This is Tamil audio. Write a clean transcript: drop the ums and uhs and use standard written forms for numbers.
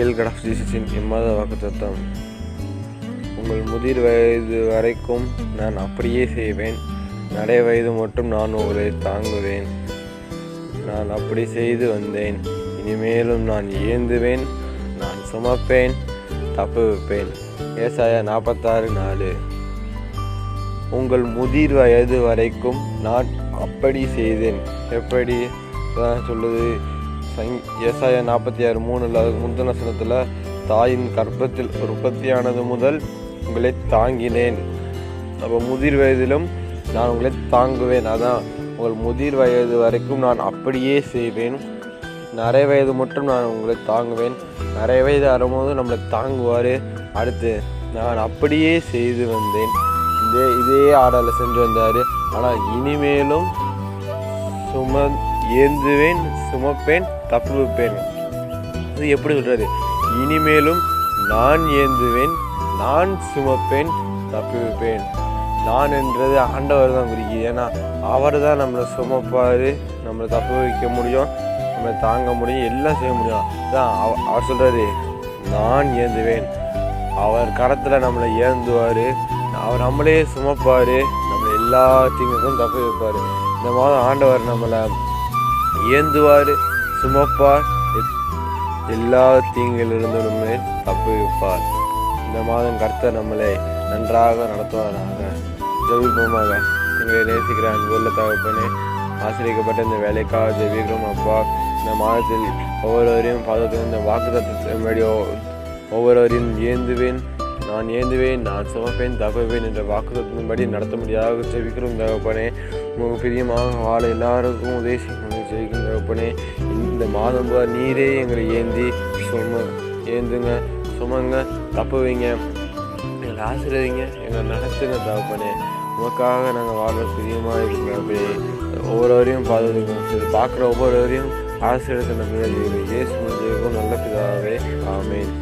ஏல் கட் ஆஃப் ஜீசஸின் இம்மாத வாக்குத்தத்தம். உங்கள் முதிர் வயது வரைக்கும் நான் அப்படியே செய்வேன், நடை வயது மட்டும் நான் உங்களை தாங்குவேன். நான் அப்படி செய்து வந்தேன், இனிமேலும் நான் ஏந்துவேன், நான் சுமப்பேன், தப்புவிப்பேன். ஏசாயா 46:4. உங்கள் முதிர் வயது வரைக்கும் நான் அப்படி செய்தேன். எப்படி தான் சொல்லுது? ஏசாயா 46:3 அதுக்கு முந்தின வசனத்தில், தாயின் கர்ப்பத்தில் உற்பத்தியானது முதல் உங்களை தாங்கினேன். அப்போ முதிர் வயதிலும் நான் உங்களை தாங்குவேன். அதான் உங்கள் முதிர் வயது வரைக்கும் நான் அப்படியே செய்வேன், நிறைய வயது மட்டும் நான் உங்களை தாங்குவேன். நிறைய வயது வரும்போது நம்மளை தாங்குவார். அடுத்து நான் அப்படியே செய்து வந்தேன், இதே ஆடலை செஞ்சு வந்தார். ஆனால் இனிமேலும் ஏந்துவேன், சுமப்பேன், தப்புவிப்பேன். அது எப்படி சொல்கிறாரு? இனிமேலும் நான் ஏந்துவேன், நான் சுமப்பேன், தப்புவிப்பேன். நான் என்றது ஆண்டவர் தான் குறிக்குது. ஏன்னா அவர் தான் நம்மளை சுமப்பார், நம்மளை தப்பு வைக்க முடியும், நம்மளை தாங்க முடியும், எல்லாம் செய்ய முடியும். தான் அவர் சொல்கிறாரு, நான் ஏந்துவேன். அவர் கரத்தில் நம்மளை ஏந்துவார், அவர் நம்மளே சுமப்பார், நம்மளை எல்லா தீங்குக்கும் தப்பு வைப்பார். இந்த மாதம் ஆண்டவர் நம்மளை ஏந்துவார், சுமப்பார், எல்லா தீங்கிலிருந்து நம்மளை தப்பு வைப்பார். இந்த மாதம் கர்த்தர் நம்மளை நன்றாக நடத்துவாராக. ஜெபிப்போமாக. எங்களை நேசிக்கிற அன்புள்ள தகப்பனே, ஆசிரியக்கப்பட்ட இந்த வேலைக்காக ஜெபிக்கிறோம் அப்பா. இந்த மாதத்தில் ஒவ்வொருவரையும் பாதத்தில் இந்த வாக்குத்தத்தத்தின்படி ஒவ்வொருவரையும் ஏந்துவேன், நான் ஏந்துவேன், நான் சுமப்பேன், தப்புவேன் என்ற வாக்குத்தத்தின்படி நடத்த முடியாத ஜெபிக்கிறோம் தகப்பனே. உங்களுக்கு பிரியமாக வாழ எல்லாருக்கும் உதவி ஜெயிக்கும் தகப்பனே. இந்த மாதம் நீரே எங்களை ஏந்துங்க, சுமங்க, தப்புவீங்க, எங்களை ஆசிரியங்க, எங்களை நடத்துங்க தகப்பனே. உமக்காக நாங்கள் வாழ பிரியமாக இருக்கிறோம். ஒவ்வொருவரையும் பாதுகாக்கணும், பார்க்குற ஒவ்வொருவரையும் ஆசிரியத்தை நம்பிக்கை இயேசு நல்ல பிதாவே. ஆமென்.